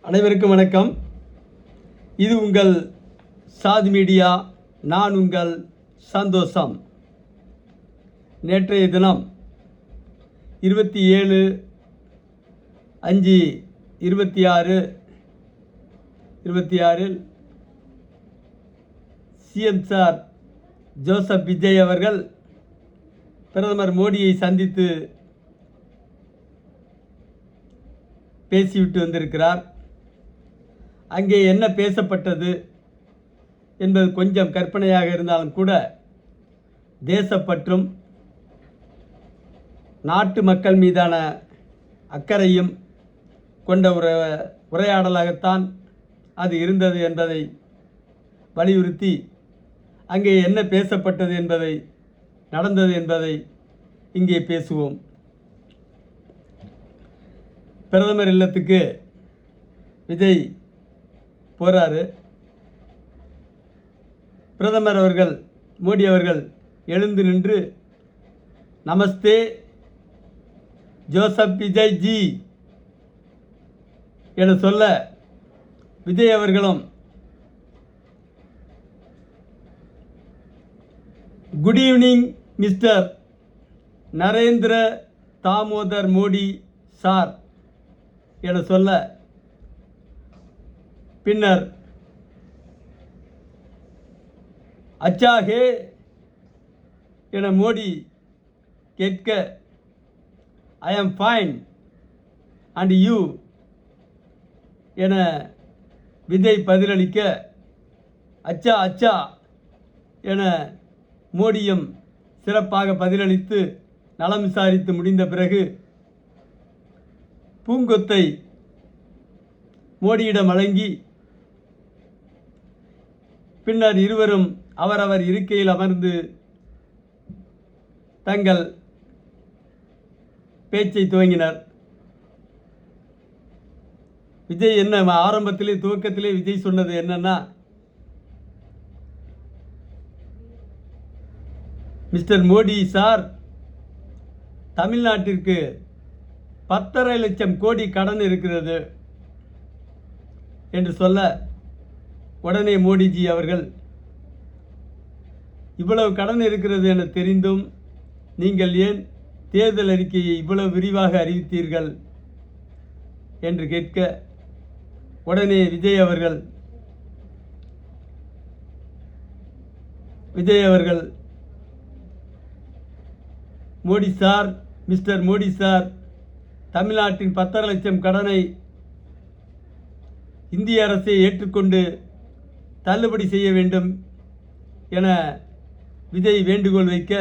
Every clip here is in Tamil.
அனைவருக்கும் வணக்கம். இது உங்கள் சாதி மீடியா. நான் உங்கள் சந்தோஷம். நேற்றைய தினம் 27/5/26 சிஎம் சார் ஜோசப் விஜய் அவர்கள் பிரதமர் மோடியை சந்தித்து பேசிவிட்டு வந்திருக்கிறார். அங்கே என்ன பேசப்பட்டது என்பது கொஞ்சம் கற்பனையாக இருந்தாலும் கூட தேசப்பற்றும் நாட்டு மக்கள் மீதான அக்கறையும் கொண்ட ஒரு உரையாடலாகத்தான் அது இருந்தது என்பதை வலியுறுத்தி அங்கே என்ன பேசப்பட்டது என்பதை நடந்தது என்பதை இங்கே பேசுவோம். பிரதமர் இல்லத்துக்கு விஜய் போகிறாரு. பிரதமர் அவர்கள் மோடி அவர்கள் எழுந்து நின்று நமஸ்தே ஜோசப் விஜய் ஜி என சொல்ல விஜய் அவர்களும் good evening mister Narendra Damodar Modi sir என சொல்ல பின்னர் அச்சா ஹே என மோடி கேட்க ஐ ஆம் ஃபைன் அண்ட் யூ என விஜய் பதிலளிக்க அச்சா அச்சா என மோடியும் சிறப்பாக பதிலளித்து நலம் விசாரித்து முடிந்த பிறகு பூங்கொத்தை மோடியிடம் வழங்கி பின்னர் இருவரும் அவரவர் இருக்கையில் அமர்ந்து தங்கள் பேச்சை துவங்கினர். விஜய் என்ன ஆரம்பத்திலே துவக்கத்திலே விஜய் சொன்னது என்னன்னா, மிஸ்டர் மோடி சார், தமிழ்நாட்டிற்கு 10.5 லட்சம் கோடி கடன் இருக்கிறது என்று சொல்ல உடனே மோடிஜி அவர்கள் இவ்வளவு கடன் இருக்கிறது என தெரிந்தும் நீங்கள் ஏன் தேர்தல் அறிக்கையை இவ்வளவு விரிவாக அறிவித்தீர்கள் என்று கேட்க உடனே விஜய் அவர்கள் Modi sir, mister Modi sir, தமிழ்நாட்டின் 10.5 லட்சம் கடனை இந்திய அரசை ஏற்றுக்கொண்டு தள்ளுபடி செய்ய வேண்டும் என விஜய் வேண்டுகோள் வைக்க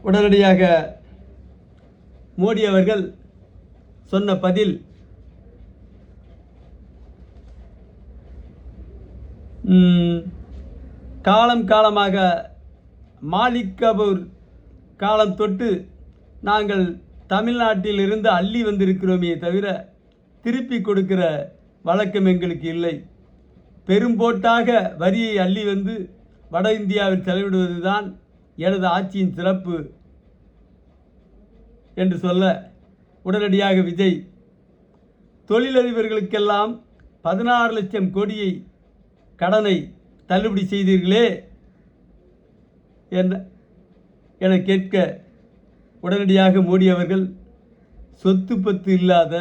உடனடியாக மோடி அவர்கள் சொன்ன பதில் காலம் காலமாக மாலிக் கபூர் காலம் தொட்டு நாங்கள் தமிழ்நாட்டில் இருந்து அள்ளி வந்திருக்கிறோமே தவிர திருப்பி கொடுக்கிற வழக்கம் எங்களுக்கு இல்லை. பெரும்போட்டாக வரியை அள்ளி வந்து வட இந்தியாவில் செலவிடுவது தான் எனது ஆட்சியின் சிறப்பு என்று சொல்ல உடனடியாக விஜய் தொழிலதிபர்களுக்கெல்லாம் 16 லட்சம் கோடியை கடனை தள்ளுபடி செய்தீர்களே என கேட்க உடனடியாக மோடி அவர்கள் சொத்து பத்து இல்லாத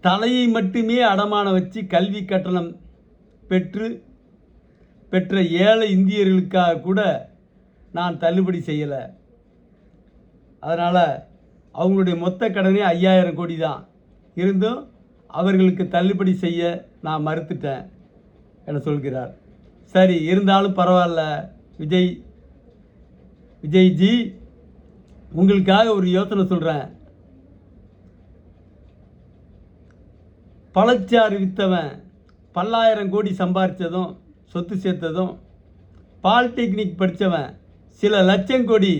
தலையை மட்டுமே அடமான வச்சு கல்வி கட்டணம் பெற்ற ஏழை இந்தியர்களுக்காக கூட நான் தள்ளுபடி செய்யலை. அதனால் அவங்களுடைய மொத்த கடனே 5000 கோடி தான் இருந்தும் அவர்களுக்கு தள்ளுபடி செய்ய நான் மறுத்துட்டேன் என சொல்கிறார். சரி, இருந்தாலும் பரவாயில்ல விஜய்ஜி, உங்களுக்காக ஒரு யோசனை சொல்கிறேன். பழச்சாறு விற்றவன் 10,000 கோடி சம்பாரித்ததும் சொத்து சேர்த்ததும், பாலிடெக்னிக் படித்தவன் சில லட்சம் கோடி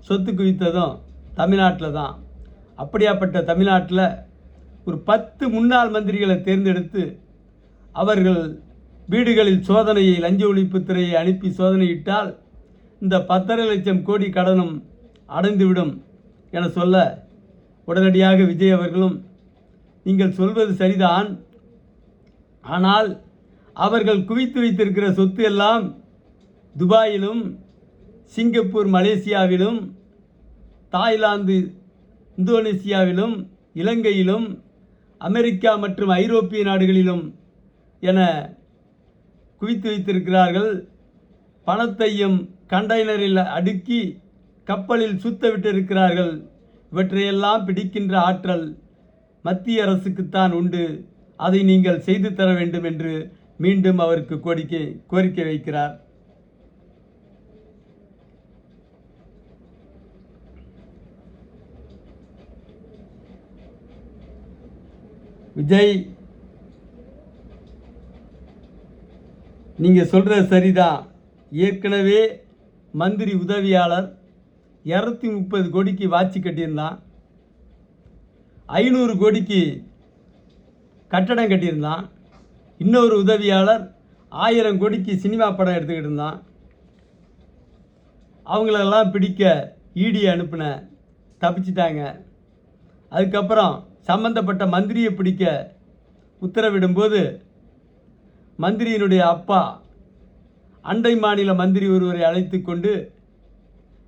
சொத்து குவித்ததும் தமிழ்நாட்டில் தான். அப்படியாப்பட்ட தமிழ்நாட்டில் ஒரு 10 முன்னாள் மந்திரிகளை தேர்ந்தெடுத்து அவர்கள் வீடுகளில் சோதனையை லஞ்ச ஒழிப்புத்துறையை அனுப்பி சோதனையிட்டால் இந்த 10,5 லட்சம் கோடி கடனும் அடைந்துவிடும் என சொல்ல உடனடியாக விஜய் அவர்களும், நீங்கள் சொல்வது சரிதான், ஆனால் அவர்கள் குவித்து வைத்திருக்கிற சொத்து எல்லாம் துபாயிலும் சிங்கப்பூர் மலேசியாவிலும் தாய்லாந்து இந்தோனேசியாவிலும் இலங்கையிலும் அமெரிக்கா மற்றும் ஐரோப்பிய நாடுகளிலும் என குவித்து வைத்திருக்கிறார்கள். பணத்தையும் கண்டெய்னரில் அடுக்கி கப்பலில் சுத்த விட்டிருக்கிறார்கள். இவற்றையெல்லாம் பிடிக்கின்ற ஆற்றல் மத்திய அரசுக்குத்தான் உண்டு. அதை நீங்கள் செய்து தர வேண்டும் என்று மீண்டும் அவருக்கு கோரிக்கை வைக்கிறார். விஜய், நீங்கள் சொல்கிறது சரிதான். ஏற்கனவே மந்திரி உதவியாளர் 230 கோடிக்கு வாட்சி கட்டியிருந்தான், 500 கோடிக்கு கட்டடம் கட்டியிருந்தான். இன்னொரு உதவியாளர் 1000 கோடிக்கு சினிமா படம் எடுத்துக்கிட்டு இருந்தான். அவங்களெல்லாம் பிடிக்க இடி அனுப்பின, தப்பிச்சிட்டாங்க. அதுக்கப்புறம் சம்பந்தப்பட்ட மந்திரியை பிடிக்க உத்தரவிடும்போது மந்திரியினுடைய அப்பா அண்டை மாநில மந்திரி ஒருவரை அழைத்து கொண்டு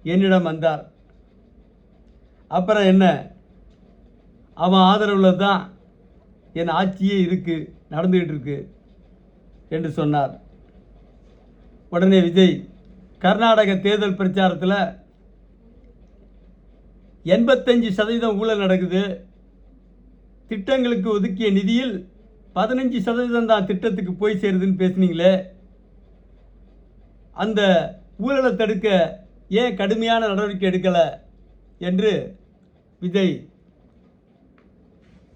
என்னிடம் வந்தார். அப்புறம் என்ன, அவன் ஆதரவில் தான் என் ஆட்சியே இருக்குது, நடந்துக்கிட்டு இருக்கு என்று சொன்னார். உடனே விஜய், கர்நாடக தேர்தல் பிரச்சாரத்தில் 85% ஊழல் நடக்குது, திட்டங்களுக்கு ஒதுக்கிய நிதியில் 15% தான் திட்டத்துக்கு போய் சேருதுன்னு பேசுனீங்களே, அந்த ஊழலை தடுக்க ஏன் கடுமையான நடவடிக்கை எடுக்கலை என்று விஜய்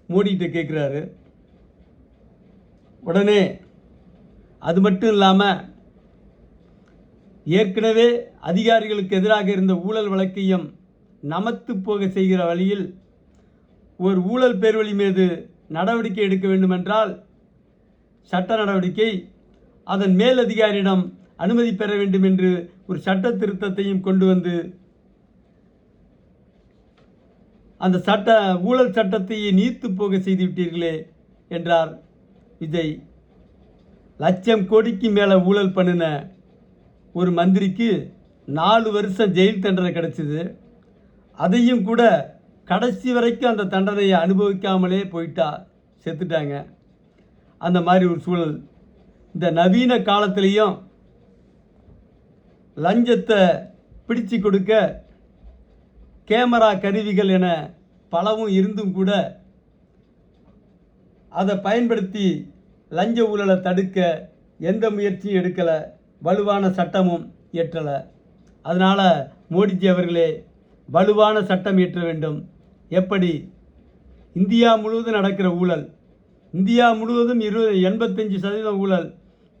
மோடிகிட்ட கேட்குறாரு. உடனே அது மட்டும் இல்லாமல் ஏற்கனவே அதிகாரிகளுக்கு எதிராக இருந்த ஊழல் வழக்கையும் நமத்து போக செய்கிற வழியில் ஒரு ஊழல் பேர்வழி மீது நடவடிக்கை எடுக்க வேண்டுமென்றால் சட்ட நடவடிக்கை, அதன் மேலதிகாரியிடம் அனுமதி பெற வேண்டும் என்று ஒரு சட்ட திருத்தத்தையும் கொண்டு வந்து அந்த ஊழல் சட்டத்தையே நீர்த்து போக செய்துவிட்டீர்களே என்றார் விஜய். 1,00,000 கோடிக்கு மேலே ஊழல் பண்ணின ஒரு மந்திரிக்கு 4 வருஷம் ஜெயில் தண்டனை கிடைச்சிது. அதையும் கூட கடைசி வரைக்கும் அந்த தண்டனையை அனுபவிக்காமலே செத்துட்டாங்க. அந்த மாதிரி ஒரு சூழல் இந்த நவீன காலத்திலையும் லஞ்சத்தை பிடிச்சு கொடுக்க கேமரா கருவிகள் என பலவும் இருந்தும் கூட அதை பயன்படுத்தி லஞ்ச ஊழலை தடுக்க எந்த முயற்சியும் எடுக்கலை, வலுவான சட்டமும் இயற்றலை. அதனால் மோடிஜி அவர்களே, வலுவான சட்டம் இயற்ற வேண்டும். எப்படி இந்தியா முழுவதும் நடக்கிற ஊழல், இந்தியா முழுவதும் 85% ஊழல்,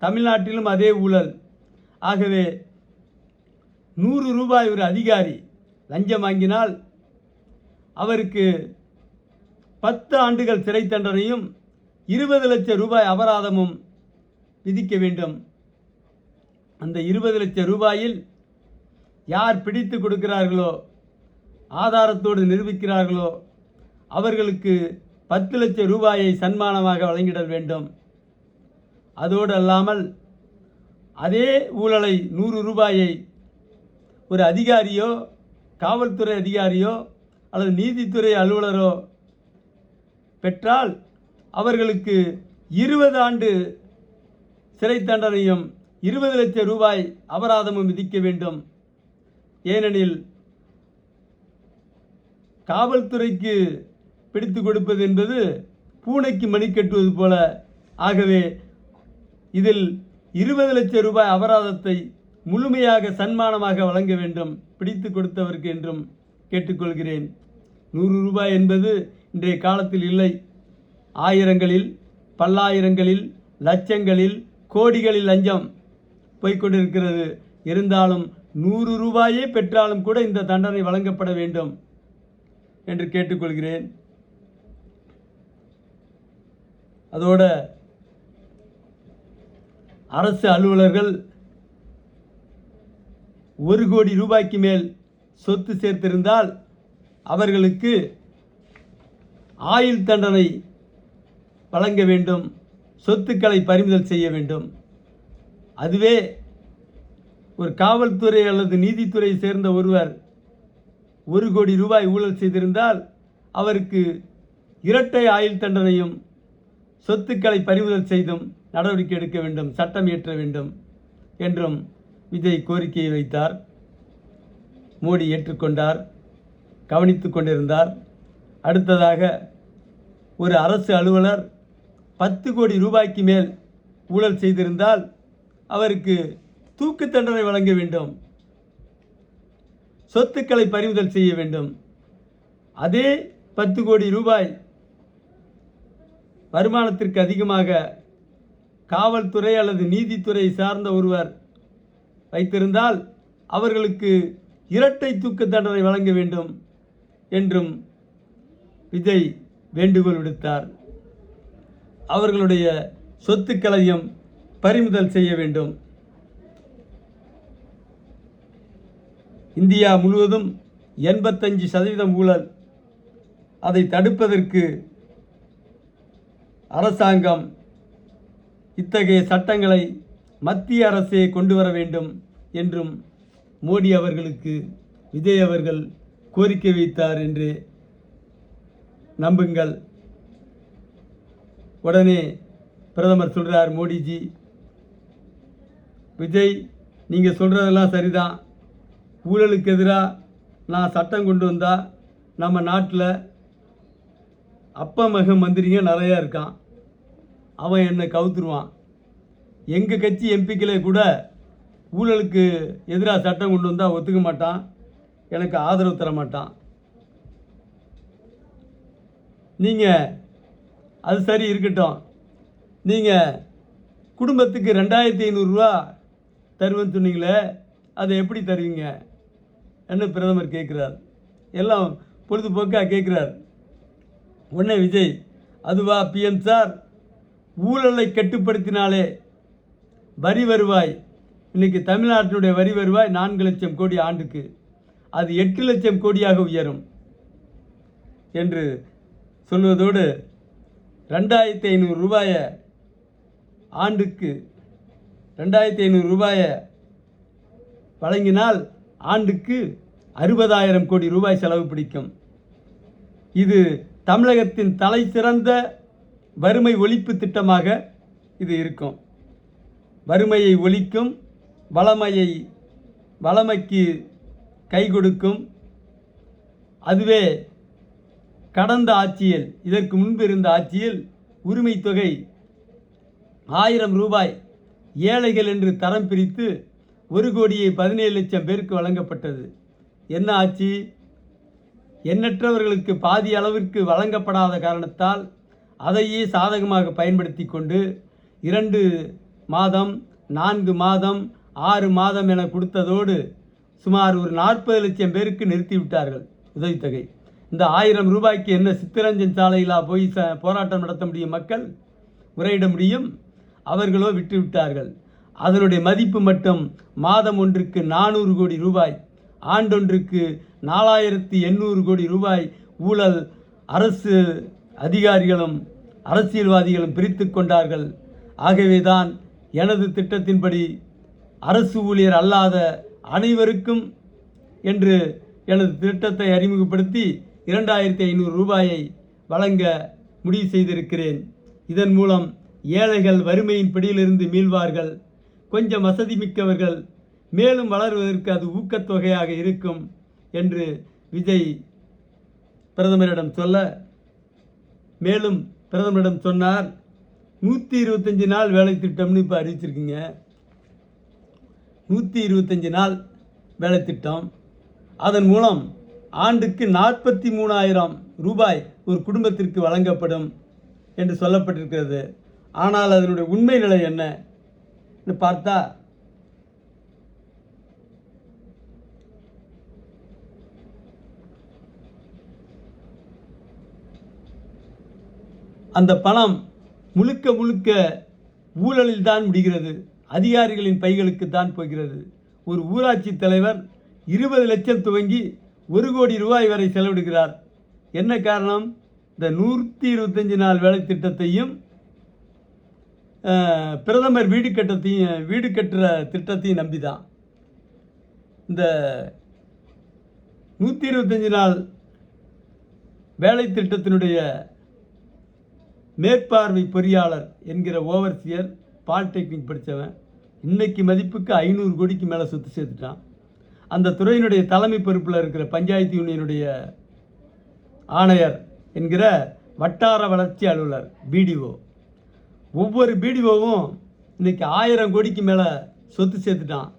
தமிழ்நாட்டிலும் அதே ஊழல். ஆகவே 100 ரூபாய் ஒரு அதிகாரி லஞ்சம் வாங்கினால் அவருக்கு 10 ஆண்டுகள் சிறை தண்டனையும் 20 லட்சம் ரூபாய் அபராதமும் விதிக்க வேண்டும். அந்த 20 லட்சம் ரூபாயில் யார் பிடித்து கொடுக்கிறார்களோ, ஆதாரத்தோடு நிரூபிக்கிறார்களோ அவர்களுக்கு 10 லட்சம் ரூபாயை சன்மானமாக வழங்கிட வேண்டும். அதோடு அல்லாமல் அதே ஊழலை 100 ரூபாயை ஒரு அதிகாரியோ, காவல்துறை அதிகாரியோ அல்லது நீதித்துறை அலுவலரோ பெற்றால் அவர்களுக்கு 20 ஆண்டு சிறை தண்டனையும் 20 லட்சம் ரூபாய் அபராதமும் விதிக்க வேண்டும். ஏனெனில் காவல்துறைக்கு பிடித்து கொடுப்பது என்பது பூனைக்கு மணி கட்டுவது போல. ஆகவே இதில் 20 லட்சம் ரூபாய் அபராதத்தை முழுமையாக சன்மானமாக வழங்க வேண்டும் பிடித்து கொடுத்தவருக்கு என்றும் கேட்டுக்கொள்கிறேன். 100 ரூபாய் என்பது இன்றைய காலத்தில் இல்லை. ஆயிரங்களில், பல்லாயிரங்களில், லட்சங்களில், கோடிகளில் லஞ்சம் போய்கொண்டிருக்கிறது. இருந்தாலும் 100 ரூபாயே பெற்றாலும் கூட இந்த தண்டனை வழங்கப்பட வேண்டும் என்று கேட்டுக்கொள்கிறேன். அதோட அரசு அலுவலர்கள் 1,00,00,000 மேல் சொத்து சேர்த்திருந்தால் அவர்களுக்கு ஆயுள் தண்டனை வழங்க வேண்டும், சொத்துக்களை பறிமுதல் செய்ய வேண்டும். அதுவே ஒரு காவல்துறை அல்லது நீதித்துறையை சேர்ந்த ஒருவர் 1,00,00,000 ஊழல் செய்திருந்தால் அவருக்கு இரட்டை ஆயுள் தண்டனையும் சொத்துக்களை பறிமுதல் செய்தும் நடவடிக்கை எடுக்க வேண்டும், சட்டம் இயற்ற வேண்டும் என்றும் விஜய் கோரிக்கையை வைத்தார். மோடி ஏற்றுக்கொண்டார், கவனித்து கொண்டிருந்தார். அடுத்ததாக ஒரு அரசு அலுவலர் 10,00,00,000 மேல் ஊழல் செய்திருந்தால் அவருக்கு தூக்கு தண்டனை வழங்க வேண்டும், சொத்துக்களை பறிமுதல் செய்ய வேண்டும். அதே 10,00,00,000 வருமானத்திற்கு அதிகமாக காவல்துறை அல்லது நீதித்துறை சார்ந்த ஒருவர் வைத்திருந்தால் அவர்களுக்கு இரட்டை தூக்கு தண்டனை வழங்க வேண்டும் என்றும் விஜய் வேண்டுகோள் விடுத்தார். அவர்களுடைய சொத்துக்களையும் பறிமுதல் செய்ய வேண்டும். இந்தியா முழுவதும் 85% ஊழல். அதை தடுப்பதற்கு அரசாங்கம் இத்தகைய சட்டங்களை மத்திய அரசே கொண்டு வர வேண்டும் என்றும் மோடி அவர்களுக்கு விஜய் அவர்கள் கோரிக்கை வைத்தார் என்று நம்புங்கள். உடனே பிரதமர் சொல்கிறார், மோடிஜி, விஜய் நீங்கள் சொல்கிறதெல்லாம் சரிதான், ஊழலுக்கு எதிராக நான் சட்டம் கொண்டு வந்தால் நம்ம நாட்டில் அப்பா மக மந்திரிங்க நிறையா இருக்கான், அவன் என்னை கவுத்துருவான். எங்கள் கட்சி எம்பிக்களே கூட ஊழலுக்கு எதிராக சட்டம் கொண்டு வந்தால் ஒத்துக்க மாட்டான், எனக்கு ஆதரவு தர மாட்டான். நீங்கள் அது சரி இருக்கட்டும், நீங்கள் குடும்பத்துக்கு 2,500 தருவேன்னு சொன்னீங்களே, அதை எப்படி தருவீங்க என்று பிரதமர் கேட்குறார். எல்லாம் பொழுதுபோக்காக கேட்குறார். உடனே விஜய், அதுவா பிஎம் சார், ஊழலை கட்டுப்படுத்தினாலே வரி வருவாய், இன்றைக்கி தமிழ்நாட்டினுடைய வரி வருவாய் 4 லட்சம் கோடி ஆண்டுக்கு, அது 8 லட்சம் கோடியாக உயரும் என்று சொல்வதோடு 2,500 ஆண்டுக்கு 2,500 வழங்கினால் ஆண்டுக்கு 60,000 கோடி ரூபாய் செலவு பிடிக்கும். இது தமிழகத்தின் தலை சிறந்த வறுமை ஒழிப்பு திட்டமாக இது இருக்கும். வறுமையை ஒழிக்கும், வளமைக்கு கை கொடுக்கும். அதுவே கடந்த ஆட்சியில், இதற்கு முன்பு இருந்த ஆட்சியில் உரிமை தொகை 1000 ரூபாய் ஏழைகள் என்று தரம் பிரித்து 1,17,00,000 பேருக்கு வழங்கப்பட்டது. என்ன ஆட்சி? எண்ணற்றவர்களுக்கு பாதி அளவிற்கு வழங்கப்படாத காரணத்தால் அதையே சாதகமாக பயன்படுத்தி கொண்டு 2 மாதம், 4 மாதம், 6 மாதம் என கொடுத்ததோடு சுமார் ஒரு 40 லட்சம் பேருக்கு நிறுத்திவிட்டார்கள் உதவித்தொகை. இந்த 1000 ரூபாய்க்கு என்ன சித்தரஞ்சன் சாலையிலா போய் போராட்டம் நடத்த முடியும்? மக்கள் முறையிட முடியும்? அவர்களோ விட்டுவிட்டார்கள். அதனுடைய மதிப்பு மட்டும் மாதம் ஒன்றுக்கு 400 கோடி ரூபாய், ஆண்டொன்றுக்கு 4,800 கோடி ரூபாய் ஊழல் அரசு அதிகாரிகளும் அரசியல்வாதிகளும் பிரித்து கொண்டார்கள். ஆகவேதான் எனது திட்டத்தின்படி அரசு ஊழியர் அல்லாத அனைவருக்கும் என்று எனது திட்டத்தை அறிமுகப்படுத்தி 2,500 ரூபாயை வழங்க முடிவு செய்திருக்கிறேன். இதன் மூலம் ஏழைகள் வறுமையின் பிடியிலிருந்து மீள்வார்கள். கொஞ்சம் வசதி மிக்கவர்கள் மேலும் வளருவதற்கு அது ஊக்கத்தொகையாக இருக்கும் என்று விஜய் பிரதமரிடம் சொல்ல, மேலும் பிரதமரிடம் சொன்னார், 125 நாள் வேலை திட்டம்னு இப்போ அறிவிச்சிருக்கீங்க. 125 நாள் வேலை திட்டம், அதன் மூலம் ஆண்டுக்கு 43,000 ரூபாய் ஒரு குடும்பத்திற்கு வழங்கப்படும் என்று சொல்லப்பட்டிருக்கிறது. ஆனால் அதனுடைய உண்மை நிலை என்ன பார்த்தா, அந்த பணம் முழுக்க ஊழலில் தான் முடிகிறது, அதிகாரிகளின் பைகளுக்கு தான் போகிறது. ஒரு ஊராட்சி தலைவர் 20 லட்சம் துவங்கி 1 கோடி ரூபாய் வரை செலவிடுகிறார். என்ன காரணம்? இந்த 125 நாள் வேலை திட்டத்தையும் பிரதமர் வீடு கட்டுற திட்டத்தையும் நம்பிதான். இந்த 125 நாள் வேலை திட்டத்தினுடைய மேற்பார்வை பொறியாளர் என்கிற ஓவர்சியர் பாலிடெக்னிக் படித்தவன் இன்னைக்கு மதிப்புக்கு 500 கோடிக்கு மேலே சொத்து சேர்த்துட்டான். அந்த துறையினுடைய தலைமை பொறுப்பில் இருக்கிற பஞ்சாயத்து யூனியனுடைய ஆணையர் என்கிற வட்டார வளர்ச்சி அலுவலர் பிடிஓ, ஒவ்வொரு பிடிஓவும் இன்னைக்கு 1000 கோடிக்கு மேலே சொத்து சேர்த்துட்டான்.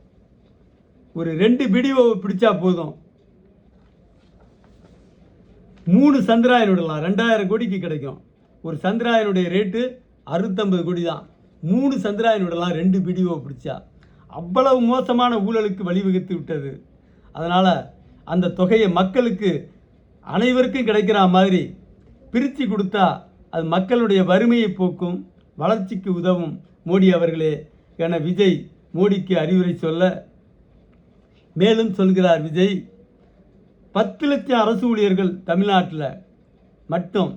ஒரு 2 பிடிஓவை பிடிச்சா போதும், 3 சந்திராயன் விடலாம், 2000 கோடிக்கு கிடைக்கும். ஒரு சந்திராயனுடைய ரேட்டு 650 கோடி தான். 3 சந்திராயன் விடலாம் 2 பிடிஓ பிடிச்சா. அவ்வளவு மோசமான ஊழலுக்கு வழிவகுத்து விட்டது. அதனால் அந்த தொகையை மக்களுக்கு அனைவருக்கும் கிடைக்கிற மாதிரி பிரித்து கொடுத்தா அது மக்களுடைய வறுமையை போக்கும், வளர்ச்சிக்கு உதவும் மோடி அவர்களே என விஜய் மோடிக்கு அறிவுரை சொல்ல, மேலும் சொல்கிறார் விஜய், 10 லட்சம் அரசு ஊழியர்கள் தமிழ்நாட்டில் மட்டும்,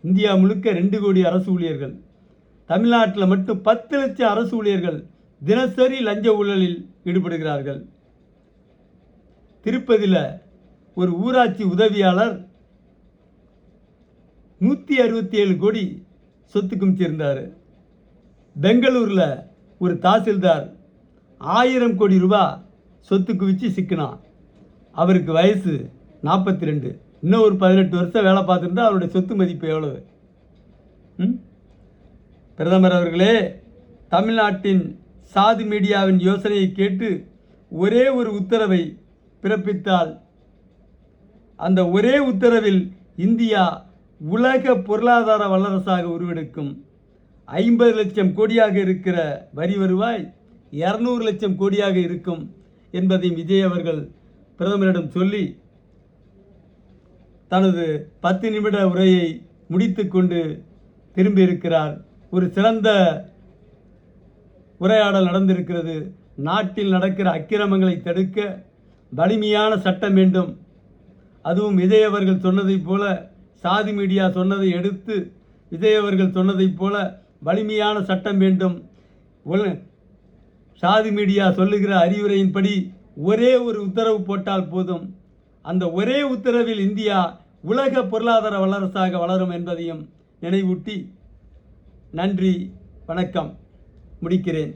இந்தியா முழுக்க 2 கோடி அரசு ஊழியர்கள், தமிழ்நாட்டில் மட்டும் 10 லட்சம் அரசு ஊழியர்கள் தினசரி லஞ்ச ஊழலில் ஈடுபடுகிறார்கள். திருப்பதியில் ஒரு ஊராட்சி உதவியாளர் 167 கோடி சொத்து குமிச்சிருந்தார். பெங்களூரில் ஒரு தாசில்தார் 1000 கோடி ரூபாய் சொத்து குவிச்சு சிக்கினான். அவருக்கு வயசு 42. இன்னும் ஒரு 18 வருஷம் வேலை பார்த்துருந்தா அவருடைய சொத்து மதிப்பு எவ்வளவு? பிரதமர் அவர்களே, தமிழ்நாட்டின் சாதி மீடியாவின் யோசனையை கேட்டு ஒரே ஒரு உத்தரவை பிறப்பித்தால் அந்த ஒரே உத்தரவில் இந்தியா உலக பொருளாதார வல்லரசாக உருவெடுக்கும். 50 லட்சம் கோடியாக இருக்கிற வரி வருவாய் 200 லட்சம் கோடியாக இருக்கும் என்பதை விஜய் அவர்கள் பிரதமரிடம் சொல்லி தனது 10 நிமிட உரையை முடித்து கொண்டு திரும்பியிருக்கிறார். ஒரு சிறந்த உரையாடல் நடந்திருக்கிறது. நாட்டில் நடக்கிற அக்கிரமங்களை தடுக்க வலிமையான சட்டம் வேண்டும். அதுவும் விஜய் அவர்கள் சொன்னதைப் போல, சாதி மீடியா சொன்னதை எடுத்து விஜய் அவர்கள் சொன்னதைப் போல வலிமையான சட்டம் வேண்டும். சாதி மீடியா சொல்லுகிற அறிவுரையின்படி ஒரே ஒரு உத்தரவு போட்டால் போதும். அந்த ஒரே உத்தரவில் இந்தியா உலக பொருளாதார வல்லரசாக வளரும் என்பதையும் நினைவூட்டி நன்றி, வணக்கம் முடிக்கிறேன்.